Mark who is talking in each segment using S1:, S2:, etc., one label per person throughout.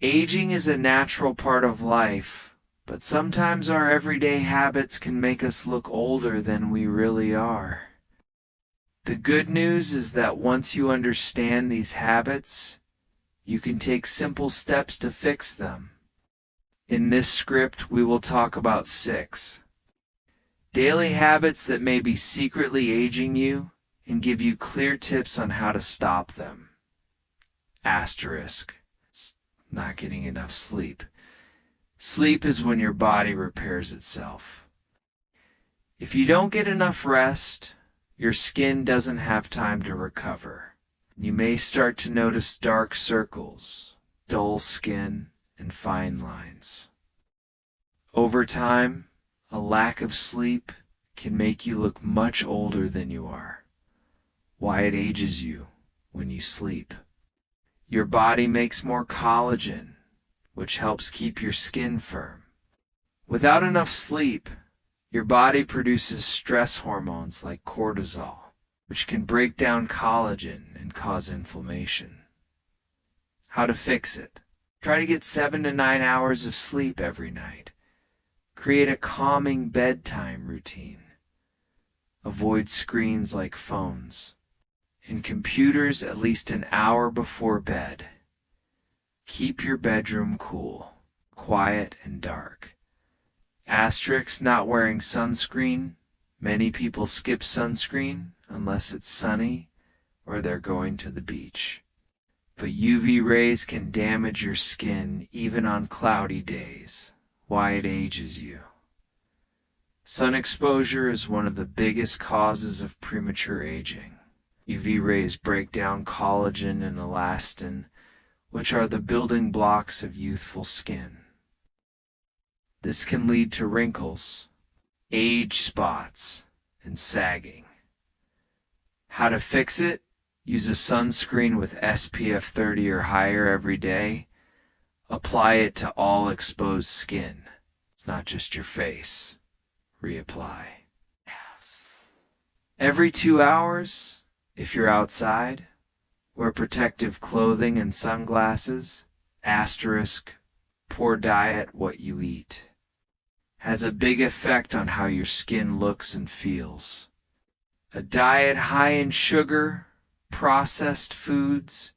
S1: Aging is a natural part of life, but sometimes our everyday habits can make us look older than we really are. The good news is that once you understand these habits, you can take simple steps to fix them. In this script, we will talk about 6 daily habits that may be secretly aging you and give you clear tips on how to stop them. Asterisk. Not getting enough sleep. Sleep is when your body repairs itself. If you don't get enough rest, your skin doesn't have time to recover. You may start to notice dark circles, dull skin, and fine lines. Over time, a lack of sleep can make you look much older than you are. Why it ages you when you sleep. Your body makes more collagen, which helps keep your skin firm. Without enough sleep, your body produces stress hormones like cortisol, which can break down collagen and cause inflammation. How to fix it? Try to get 7 to 9 hours of sleep every night. Create a calming bedtime routine. Avoid screens like phones and computers at least an hour before bed. Keep your bedroom cool, quiet, and dark. Asterisk not wearing sunscreen. Many people skip sunscreen unless it's sunny or they're going to the beach. But UV rays can damage your skin even on cloudy days. Why it ages you. Sun exposure is one of the biggest causes of premature aging. UV rays break down collagen and elastin, which are the building blocks of youthful skin. This can lead to wrinkles, age spots, and sagging. How to fix it? Use a sunscreen with SPF 30 or higher every day. Apply it to all exposed skin. It's not just your face. Reapply. Yes. Every 2 hours, if you're outside, wear protective clothing and sunglasses. Asterisk, poor diet, what you eat. Has a big effect on how your skin looks and feels. A diet high in sugar, processed foods,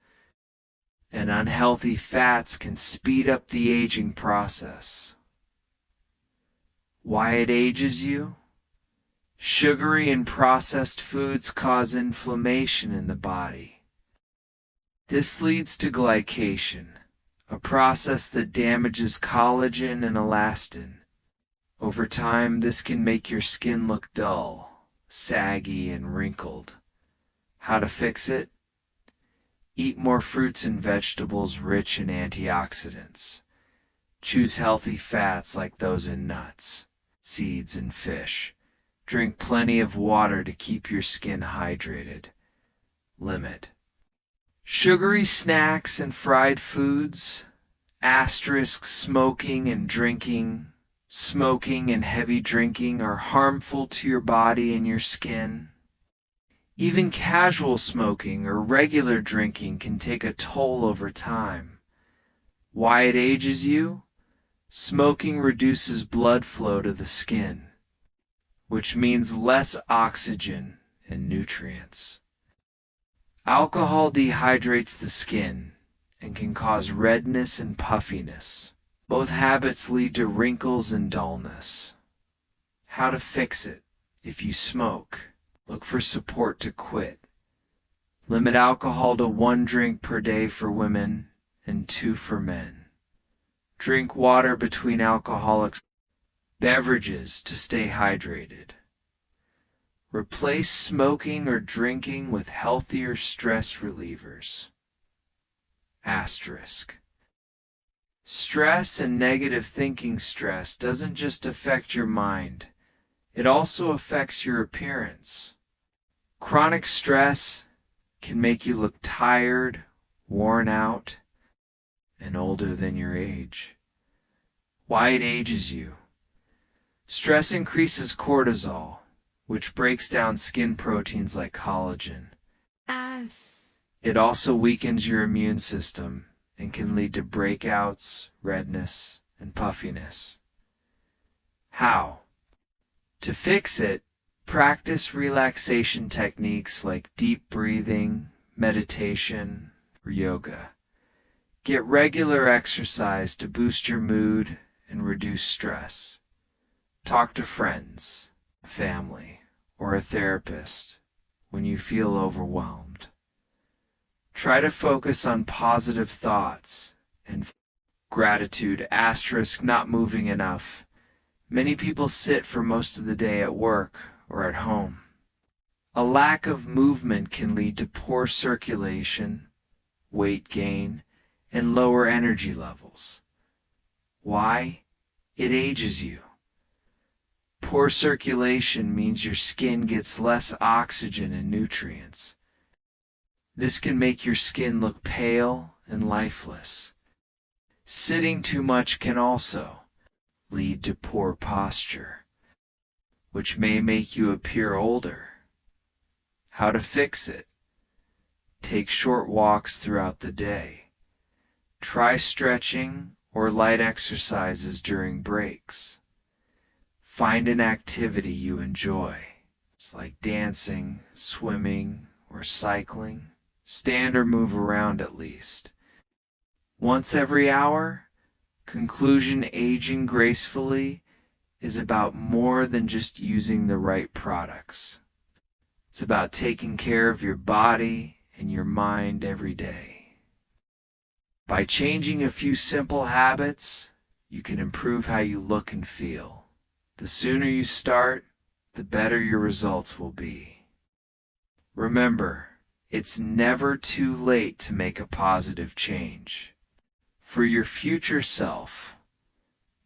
S1: and unhealthy fats can speed up the aging process. Why it ages you? Sugary and processed foods cause inflammation in the body. This leads to glycation, a process that damages collagen and elastin. Over time, this can make your skin look dull, saggy, and wrinkled. How to fix it? Eat more fruits and vegetables rich in antioxidants. Choose healthy fats like those in nuts, seeds, and fish. Drink plenty of water to keep your skin hydrated. Limit sugary snacks and fried foods. Asterisk smoking and drinking. Smoking and heavy drinking are harmful to your body and your skin. Even casual smoking or regular drinking can take a toll over time. Why it ages you? Smoking reduces blood flow to the skin, which means less oxygen and nutrients. Alcohol dehydrates the skin and can cause redness and puffiness. Both habits lead to wrinkles and dullness. How to fix it? If you smoke, look for support to quit. Limit alcohol to 1 drink per day for women and 2 for men. Drink water between alcoholic beverages to stay hydrated. Replace smoking or drinking with healthier stress relievers. Asterisk. Stress and negative thinking. Stress doesn't just affect your mind, it also affects your appearance. Chronic stress can make you look tired, worn out, and older than your age. Why it ages you? Stress increases cortisol, which breaks down skin proteins like collagen. It also weakens your immune system and can lead to breakouts, redness, and puffiness. How? To fix it, practice relaxation techniques like deep breathing, meditation, or yoga. Get regular exercise to boost your mood and reduce stress. Talk to friends, family, or a therapist when you feel overwhelmed. Try to focus on positive thoughts and gratitude, not moving enough. Many people sit for most of the day at work or at home. A lack of movement can lead to poor circulation, weight gain, and lower energy levels. Why? It ages you. Poor circulation means your skin gets less oxygen and nutrients. This can make your skin look pale and lifeless. Sitting too much can also lead to poor posture, which may make you appear older. How to fix it? Take short walks throughout the day. Try stretching or light exercises during breaks. Find an activity you enjoy. It's like dancing, swimming, or cycling. Stand or move around at least. Once every hour, conclusion: aging gracefully is about more than just using the right products. It's about taking care of your body and your mind every day. By changing a few simple habits, you can improve how you look and feel. The sooner you start, the better your results will be. Remember, it's never too late to make a positive change. For your future self,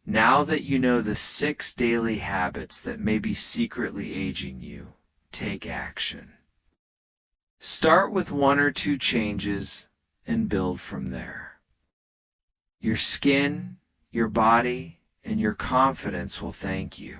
S1: now that you know the 6 daily habits that may be secretly aging you, take action. Start with 1 or 2 changes and build from there. Your skin, your body, and your confidence will thank you.